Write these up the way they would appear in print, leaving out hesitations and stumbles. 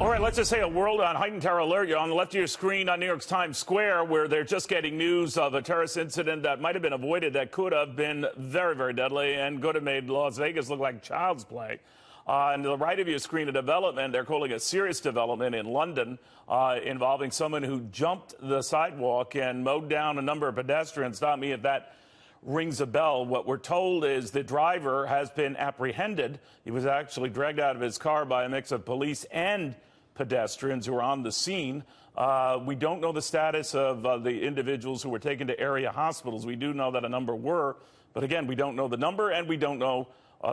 All right, let's just say a world on heightened terror alert. You're on the left of your screen on New York's Times Square, where they're just getting news of a terrorist incident that might have been avoided that could have been very, very deadly and could have made Las Vegas look like child's play. And to the right of your screen, a development, they're calling a serious development in London involving someone who jumped the sidewalk and mowed down a number of pedestrians. Stop me if that rings a bell. What we're told is the driver has been apprehended. He was actually dragged out of his car by a mix of police and pedestrians who were on the scene. We don't know the status of the individuals who were taken to area hospitals. We do know that a number were, but again, we don't know the number and we don't know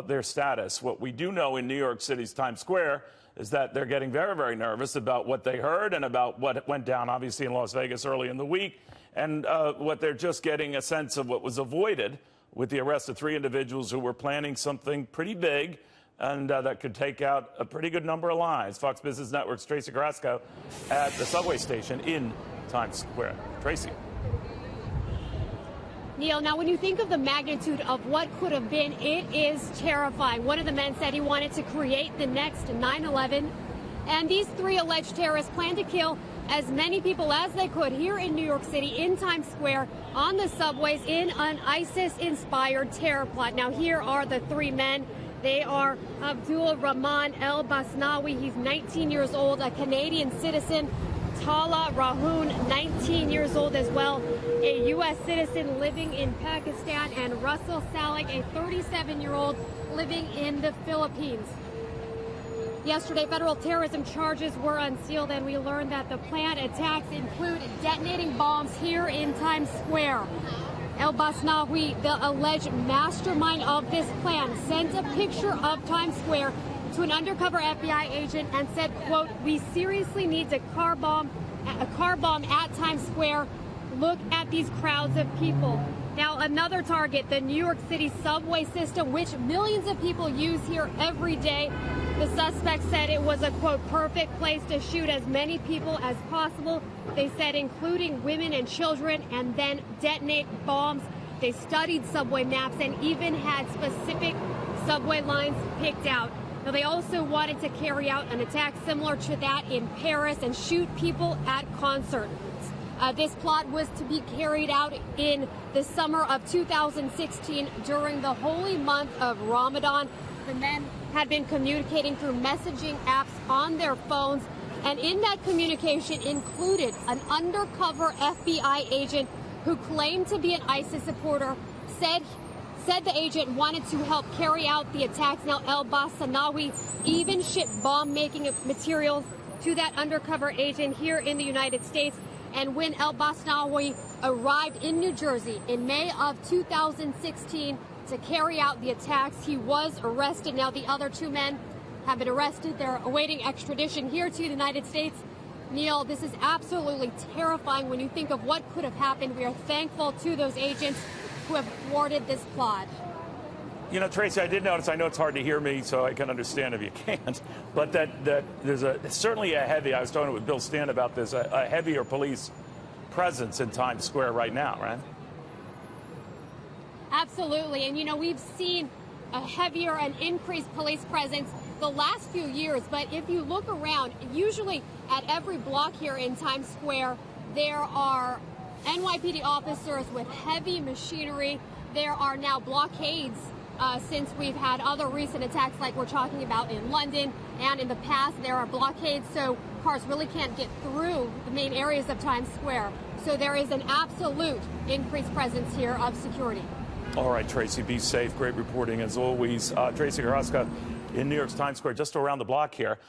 their status. What we do know in New York City's Times Square is that they're getting very, very nervous about what they heard and about what went down, obviously, in Las Vegas early in the week, and what they're just getting a sense of what was avoided with the arrest of 3 individuals who were planning something pretty big and that could take out a pretty good number of lives. Fox Business Network's Tracee Carrasco at the subway station in Times Square. Tracee. Neil, now when you think of the magnitude of what could have been, it is terrifying. One of the men said he wanted to create the next 9/11. And these 3 alleged terrorists plan to kill as many people as they could here in New York City, in Times Square, on the subways, in an ISIS-inspired terror plot. Now, here are the 3 men. They are Abdul Rahman El Basnawi. He's 19 years old, a Canadian citizen. Tala Rahoon, 19 years old as well, a U.S. citizen living in Pakistan, and Russell Salik, a 37-year-old living in the Philippines. Yesterday, federal terrorism charges were unsealed, and we learned that the planned attacks include detonating bombs here in Times Square. El Basnawi, the alleged mastermind of this plan, sent a picture of Times Square to an undercover FBI agent and said, quote, "We seriously need a car bomb at Times Square. Look at these crowds of people." Now, another target, the New York City subway system, which millions of people use here every day. The suspect said it was a, quote, "perfect place to shoot as many people as possible." They said including women and children, and then detonate bombs. They studied subway maps and even had specific subway lines picked out. Now, they also wanted to carry out an attack similar to that in Paris and shoot people at concerts. This plot was to be carried out in the summer of 2016 during the holy month of Ramadan. The men had been communicating through messaging apps on their phones, and in that communication included an undercover FBI agent who claimed to be an ISIS supporter, said the agent wanted to help carry out the attacks. Now, El Basnawi even shipped bomb-making materials to that undercover agent here in the United States. And when El Basnawi arrived in New Jersey in May of 2016 to carry out the attacks, he was arrested. Now, the other 2 men have been arrested. They're awaiting extradition here to the United States. Neil, this is absolutely terrifying when you think of what could have happened. We are thankful to those agents who have thwarted this plot. You know, Tracee, I did notice, I know it's hard to hear me, so I can understand if you can't, but that there's certainly a heavy, I was talking with Bill Stan about this, a heavier police presence in Times Square right now, right? Absolutely. And, you know, we've seen a heavier and increased police presence the last few years. But if you look around, usually at every block here in Times Square, there are NYPD officers with heavy machinery. There are now blockades since we've had other recent attacks like we're talking about in London. And in the past, there are blockades, so cars really can't get through the main areas of Times Square. So there is an absolute increased presence here of security. All right, Tracee, be safe. Great reporting as always. Tracee Carrasco in New York's Times Square, just around the block here.